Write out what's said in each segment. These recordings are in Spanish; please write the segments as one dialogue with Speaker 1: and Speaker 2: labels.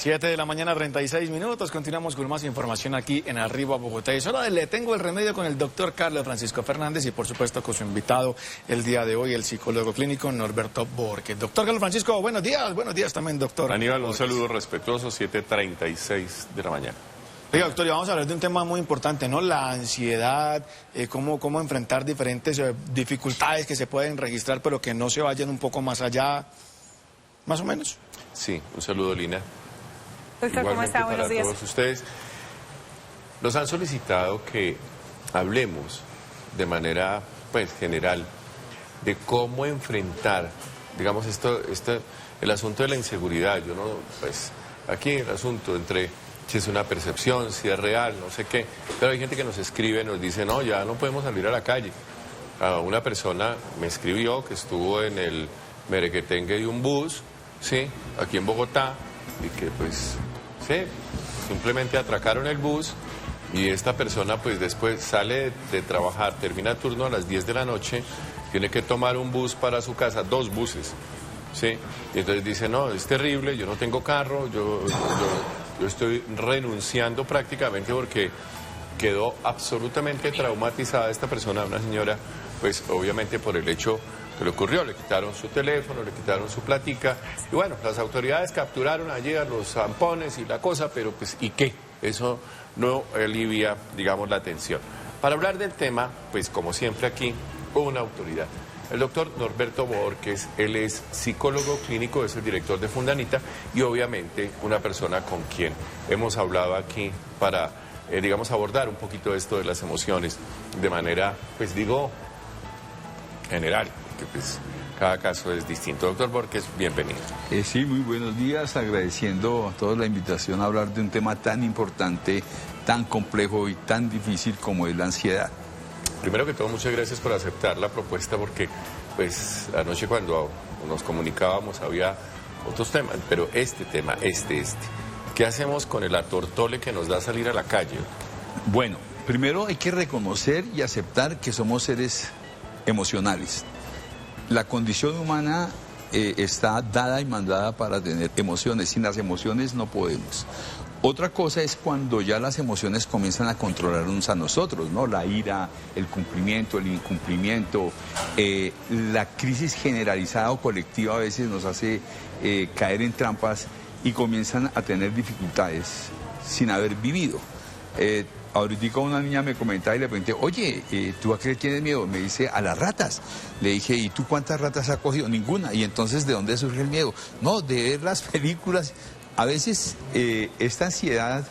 Speaker 1: 7 de la mañana, 36 minutos. Continuamos con más información aquí en Arriba Bogotá. Y es hora de Le Tengo el Remedio con el doctor Carlos Francisco Fernández y por supuesto con su invitado el día de hoy, el psicólogo clínico Norberto Borges. Doctor Carlos Francisco, buenos días también, doctor.
Speaker 2: Aníbal, un saludo respetuoso, 7:36 de la mañana.
Speaker 1: Oiga, doctor, y vamos a hablar de un tema muy importante, ¿no? La ansiedad, cómo enfrentar diferentes dificultades que se pueden registrar, pero que no se vayan un poco más allá, más o menos.
Speaker 2: Sí, un saludo, Lina.
Speaker 3: Doctor, ¿cómo está? Buenos días.
Speaker 2: Para todos ustedes. Nos han solicitado que hablemos de manera, general, de cómo enfrentar, digamos, el asunto de la inseguridad. Yo no, aquí el asunto entre si es una percepción, si es real, no sé qué. Pero hay gente que nos escribe, nos dice, no, ya no podemos salir a la calle. Una persona me escribió que estuvo en el merequetengue de un bus, sí, aquí en Bogotá, y que sí, simplemente atracaron el bus y esta persona después sale de trabajar, termina turno a las 10 de la noche, tiene que tomar un bus para su casa, 2 buses, sí, y entonces dice, no, es terrible, yo no tengo carro, yo estoy renunciando prácticamente porque quedó absolutamente traumatizada esta persona, una señora, obviamente por el hecho que le ocurrió, le quitaron su teléfono, le quitaron su platica, y bueno, las autoridades capturaron allí a los zampones y la cosa, pero ¿y qué? Eso no alivia, digamos, la tensión. Para hablar del tema, como siempre aquí, una autoridad. El doctor Norberto Borges, él es psicólogo clínico, es el director de Fundanita y obviamente una persona con quien hemos hablado aquí para, digamos, abordar un poquito esto de las emociones de manera, general, que cada caso es distinto. Doctor Borges, bienvenido.
Speaker 4: Sí, muy buenos días, agradeciendo a todos la invitación a hablar de un tema tan importante, tan complejo y tan difícil como es la ansiedad.
Speaker 2: Primero que todo, muchas gracias por aceptar la propuesta porque, anoche cuando nos comunicábamos había otros temas, pero este tema, ¿qué hacemos con el atortole que nos da salir a la calle?
Speaker 4: Bueno, primero hay que reconocer y aceptar que somos seres emocionales. La condición humana está dada y mandada para tener emociones. Sin las emociones no podemos. Otra cosa es cuando ya las emociones comienzan a controlarnos a nosotros, ¿no? La ira, el cumplimiento, el incumplimiento, la crisis generalizada o colectiva a veces nos hace caer en trampas y comienzan a tener dificultades sin haber vivido. Ahorita una niña me comentaba y le pregunté, oye, ¿tú a qué tienes miedo? Me dice, a las ratas. Le dije, ¿y tú cuántas ratas has cogido? Ninguna. Y entonces, ¿de dónde surge el miedo? No, de ver las películas. A veces esta ansiedad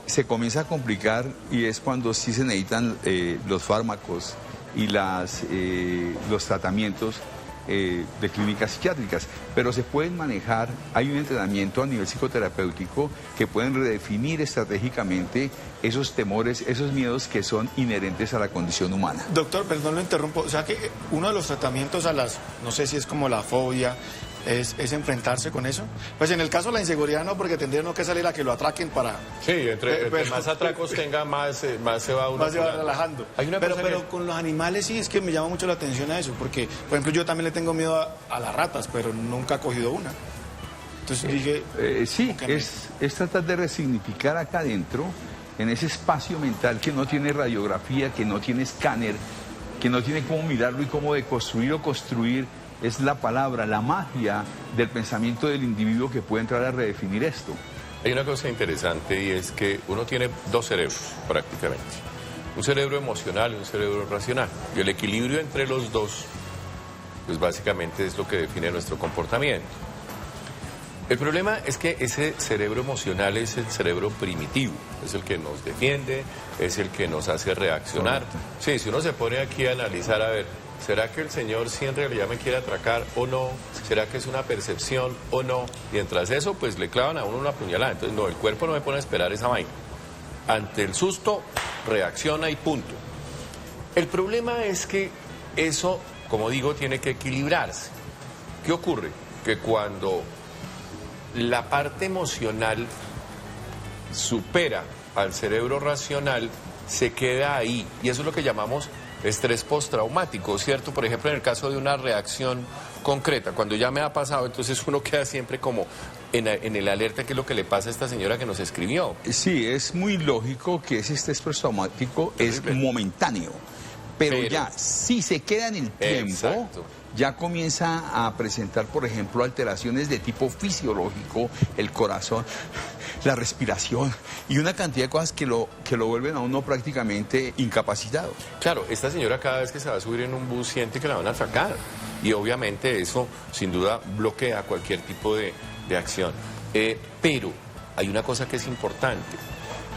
Speaker 4: se comienza a complicar y es cuando sí se necesitan los fármacos y los tratamientos de clínicas psiquiátricas, pero se pueden manejar, hay un entrenamiento a nivel psicoterapéutico que pueden redefinir estratégicamente esos temores, esos miedos que son inherentes a la condición humana.
Speaker 1: Doctor, perdón, lo interrumpo, o sea que uno de los tratamientos no sé si es como la fobia, es enfrentarse con eso. En el caso de la inseguridad no, porque tendría uno que salir a que lo atraquen para...
Speaker 2: Sí, entre más atracos tenga, más se va uno.
Speaker 1: Más se va relajando. Pero con los animales sí es que me llama mucho la atención a eso, porque, por ejemplo, yo también le tengo miedo a las ratas, pero nunca he cogido una. Entonces dije...
Speaker 4: sí, es tratar de resignificar acá adentro, en ese espacio mental que no tiene radiografía, que no tiene escáner, que no tiene cómo mirarlo y cómo deconstruir o construir. Es la palabra, la magia del pensamiento del individuo que puede entrar a redefinir esto.
Speaker 2: Hay una cosa interesante y es que uno tiene 2 cerebros prácticamente. Un cerebro emocional y un cerebro racional. Y el equilibrio entre los dos, básicamente es lo que define nuestro comportamiento. El problema es que ese cerebro emocional es el cerebro primitivo, es el que nos defiende, es el que nos hace reaccionar. Sí, si uno se pone aquí a analizar, a ver, ¿será que el señor sí en realidad me quiere atracar o no? ¿Será que es una percepción o no? Y tras eso, le clavan a uno una puñalada. Entonces, no, el cuerpo no me pone a esperar esa vaina. Ante el susto, reacciona y punto. El problema es que eso, como digo, tiene que equilibrarse. ¿Qué ocurre? Que cuando la parte emocional supera al cerebro racional, se queda ahí. Y eso es lo que llamamos estrés postraumático, ¿cierto? Por ejemplo, en el caso de una reacción concreta. Cuando ya me ha pasado, entonces uno queda siempre como en el alerta, qué es lo que le pasa a esta señora que nos escribió.
Speaker 4: Sí, es muy lógico que ese estrés postraumático es momentáneo, pero ya, si se queda en el tiempo,
Speaker 2: exacto,
Speaker 4: ya comienza a presentar, por ejemplo, alteraciones de tipo fisiológico, el corazón, la respiración y una cantidad de cosas que lo vuelven a uno prácticamente incapacitado.
Speaker 2: Claro, esta señora cada vez que se va a subir en un bus siente que la van a atracar y obviamente eso sin duda bloquea cualquier tipo de acción. Pero hay una cosa que es importante.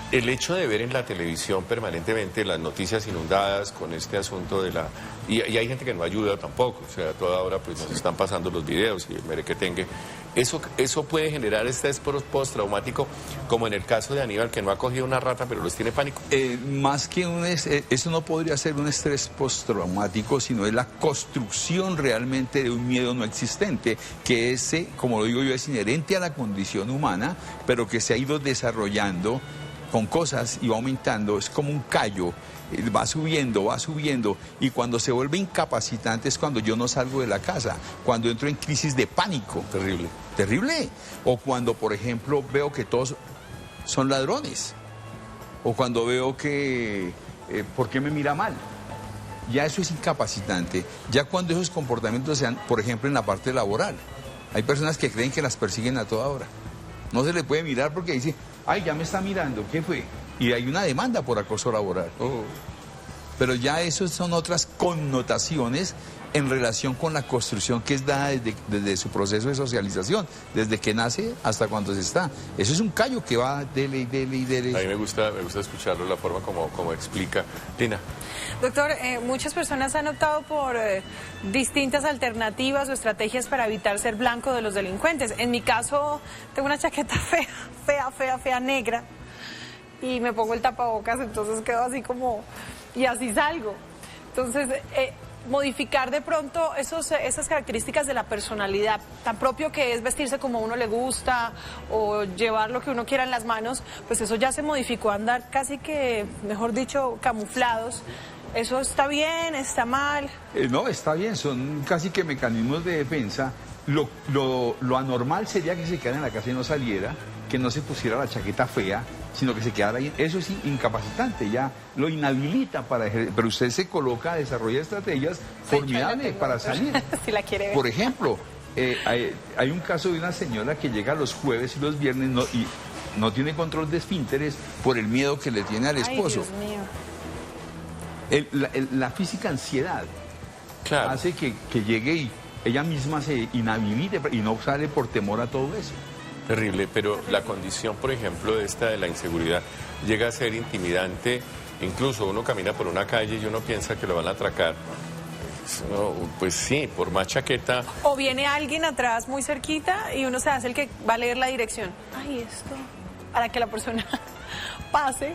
Speaker 2: El hecho de ver en la televisión permanentemente las noticias inundadas con este asunto de la... Y hay gente que no ayuda tampoco, o sea, a toda hora pues nos están pasando los videos y el merequetengue. Eso puede generar estrés postraumático, como en el caso de Aníbal, que no ha cogido una rata, pero les tiene pánico.
Speaker 4: Más que eso no podría ser un estrés postraumático, sino es la construcción realmente de un miedo no existente, que ese, como lo digo yo, es inherente a la condición humana, pero que se ha ido desarrollando con cosas y va aumentando, es como un callo, va subiendo, y cuando se vuelve incapacitante es cuando yo no salgo de la casa, cuando entro en crisis de pánico.
Speaker 2: Terrible.
Speaker 4: Terrible. O cuando, por ejemplo, veo que todos son ladrones, o cuando veo que, ¿por qué me mira mal? Ya eso es incapacitante, ya cuando esos comportamientos sean, por ejemplo, en la parte laboral. Hay personas que creen que las persiguen a toda hora. No se le puede mirar porque dice, ay, ya me está mirando, ¿qué fue? Y hay una demanda por acoso laboral. Pero ya eso son otras connotaciones en relación con la construcción que es dada desde su proceso de socialización, desde que nace hasta cuando se está. Eso es un callo que va dele.
Speaker 2: A mí me gusta escucharlo, la forma como explica. Lina.
Speaker 3: Doctor, muchas personas han optado por distintas alternativas o estrategias para evitar ser blanco de los delincuentes. En mi caso, tengo una chaqueta fea, negra, y me pongo el tapabocas, entonces quedo así como... y así salgo. Entonces, modificar de pronto esas características de la personalidad, tan propio que es vestirse como a uno le gusta o llevar lo que uno quiera en las manos, pues eso ya se modificó, andar casi que, mejor dicho, camuflados. ¿Eso está bien, está mal?
Speaker 4: No, está bien, son casi que mecanismos de defensa. Lo anormal sería que se quedara en la casa y no saliera, que no se pusiera la chaqueta fea, sino que se quedara ahí. Eso es incapacitante, ya lo inhabilita para ejercer. Pero usted se coloca a desarrollar estrategias formidables para salir.
Speaker 3: Si la quiere ver.
Speaker 4: Por ejemplo, hay un caso de una señora que llega los jueves y los viernes y no tiene control de esfínteres por el miedo que le tiene al esposo.
Speaker 3: Ay, Dios mío.
Speaker 4: La física ansiedad,
Speaker 2: claro,
Speaker 4: hace que llegue y ella misma se inhabilite y no sale por temor a todo eso.
Speaker 2: Terrible, pero la condición, por ejemplo, de la inseguridad llega a ser intimidante. Incluso uno camina por una calle y uno piensa que lo van a atracar. No, pues sí, por más chaqueta.
Speaker 3: O viene alguien atrás muy cerquita y uno se hace el que va a leer la dirección. Ay, esto, para que la persona pase.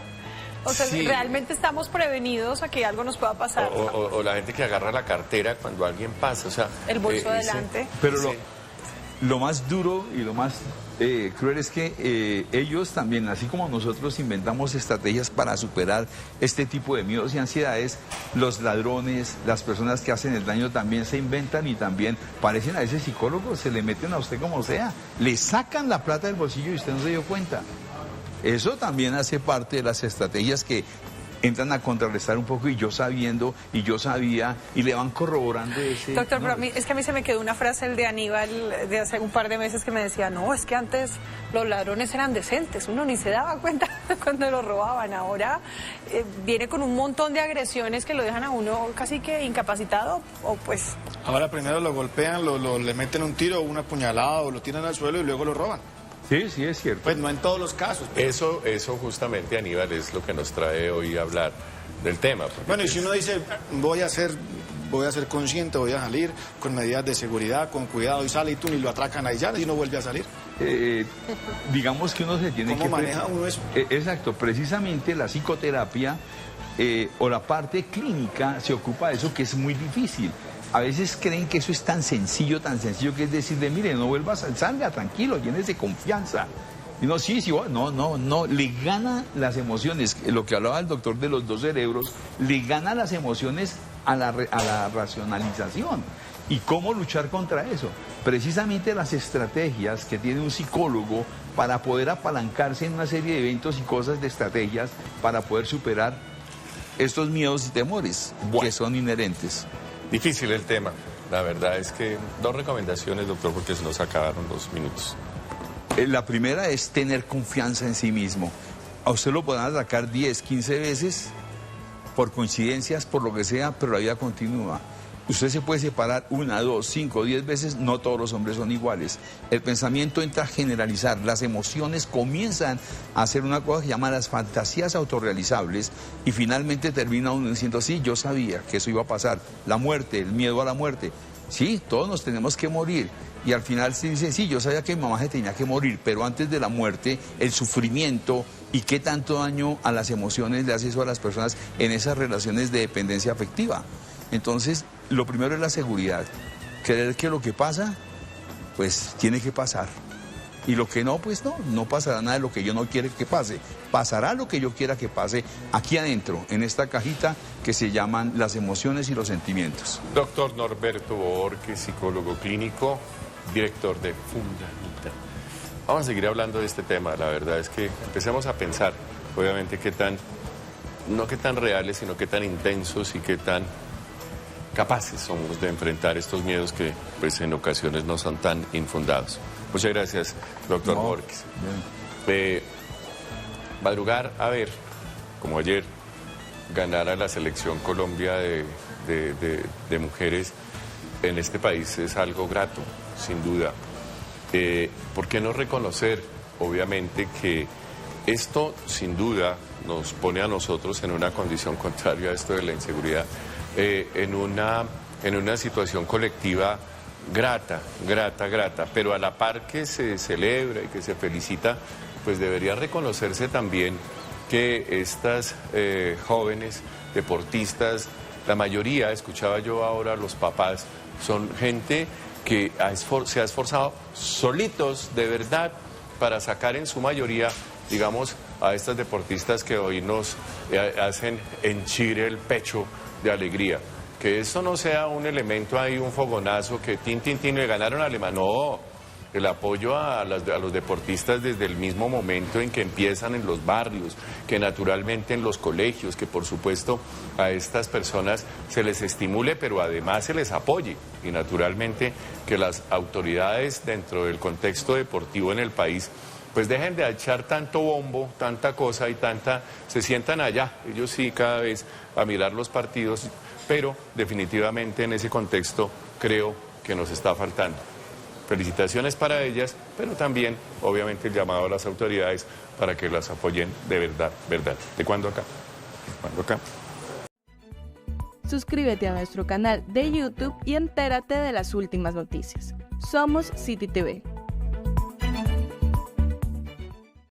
Speaker 3: O sea,
Speaker 2: sí,
Speaker 3: realmente estamos prevenidos a que algo nos pueda pasar.
Speaker 2: O la gente que agarra la cartera cuando alguien pasa, o sea...
Speaker 3: El bolso adelante.
Speaker 4: Pero lo más duro y lo más cruel es que ellos también, así como nosotros inventamos estrategias para superar este tipo de miedos y ansiedades, los ladrones, las personas que hacen el daño también se inventan y también parecen a veces psicólogos, se le meten a usted como sea, le sacan la plata del bolsillo y usted no se dio cuenta. Eso también hace parte de las estrategias que entran a contrarrestar un poco y yo sabiendo y yo sabía y le van corroborando ese...
Speaker 3: Doctor, pero es que a mí se me quedó una frase el de Aníbal de hace un par de meses que me decía, no, es que antes los ladrones eran decentes, uno ni se daba cuenta cuando lo robaban, ahora viene con un montón de agresiones que lo dejan a uno casi que incapacitado o pues...
Speaker 1: Ahora primero lo golpean, le meten un tiro o una puñalada o lo tiran al suelo y luego lo roban.
Speaker 4: Sí, sí, es cierto.
Speaker 1: Pues no en todos los casos. Pero...
Speaker 2: Eso justamente, Aníbal, es lo que nos trae hoy a hablar del tema.
Speaker 1: Bueno, y si uno dice, voy a ser consciente, voy a salir con medidas de seguridad, con cuidado, y sale y tú ni lo atracan ahí ya, y no vuelve a salir.
Speaker 4: Digamos que uno se tiene
Speaker 1: ¿Cómo maneja uno eso?
Speaker 4: Exacto, precisamente la psicoterapia o la parte clínica se ocupa de eso, que es muy difícil. A veces creen que eso es tan sencillo que es decirle, mire, no vuelvas, salga, tranquilo, llenes de confianza. Y no, sí, no, le gana las emociones, lo que hablaba el doctor de los dos cerebros, le gana las emociones a la racionalización. ¿Y cómo luchar contra eso? Precisamente las estrategias que tiene un psicólogo para poder apalancarse en una serie de eventos y cosas de estrategias para poder superar estos miedos y temores que son inherentes.
Speaker 2: Difícil el tema. La verdad es que 2 recomendaciones, doctor, porque se nos acabaron los minutos.
Speaker 4: La primera es tener confianza en sí mismo. A usted lo podrán atacar 10, 15 veces por coincidencias, por lo que sea, pero la vida continúa. Usted se puede separar 1, 2, 5, 10 veces, no todos los hombres son iguales. El pensamiento entra a generalizar, las emociones comienzan a hacer una cosa que se llama las fantasías autorrealizables y finalmente termina uno diciendo, sí, yo sabía que eso iba a pasar, la muerte, el miedo a la muerte. Sí, todos nos tenemos que morir. Y al final se dice, sí, yo sabía que mi mamá se tenía que morir, pero antes de la muerte, el sufrimiento y qué tanto daño a las emociones le hace eso a las personas en esas relaciones de dependencia afectiva. Entonces, lo primero es la seguridad. Creer que lo que pasa, pues tiene que pasar. Y lo que no, pues no pasará nada de lo que yo no quiero que pase. Pasará lo que yo quiera que pase aquí adentro, en esta cajita que se llaman las emociones y los sentimientos.
Speaker 2: Doctor Norberto Bohórquez, psicólogo clínico, director de Fundamita. Vamos a seguir hablando de este tema. La verdad es que empecemos a pensar, obviamente, no qué tan reales, sino qué tan intensos y qué tan capaces somos de enfrentar estos miedos que pues en ocasiones no son tan infundados. Muchas gracias, doctor Bohórquez. Madrugar a ver, como ayer, ganar a la selección Colombia de mujeres en este país es algo grato, sin duda. ¿Por qué no reconocer, obviamente, que esto, sin duda, nos pone a nosotros en una condición contraria a esto de la inseguridad? En una situación colectiva grata, pero a la par que se celebra y que se felicita, pues debería reconocerse también que estas jóvenes deportistas, la mayoría, escuchaba yo ahora, los papás, son gente que se ha esforzado solitos, de verdad, para sacar en su mayoría, digamos, a estas deportistas que hoy nos hacen henchir el pecho de alegría. Que esto no sea un elemento ahí, un fogonazo, que le ganaron a Alemania. No, el apoyo a los deportistas desde el mismo momento en que empiezan en los barrios, que naturalmente en los colegios, que por supuesto a estas personas se les estimule, pero además se les apoye. Y naturalmente que las autoridades dentro del contexto deportivo en el país pues dejen de echar tanto bombo, tanta cosa y se sientan allá, ellos sí cada vez a mirar los partidos, pero definitivamente en ese contexto creo que nos está faltando. Felicitaciones para ellas, pero también obviamente el llamado a las autoridades para que las apoyen de verdad. ¿De cuándo acá? ¿De cuándo acá?
Speaker 5: Suscríbete a nuestro canal de YouTube y entérate de las últimas noticias. Somos City TV.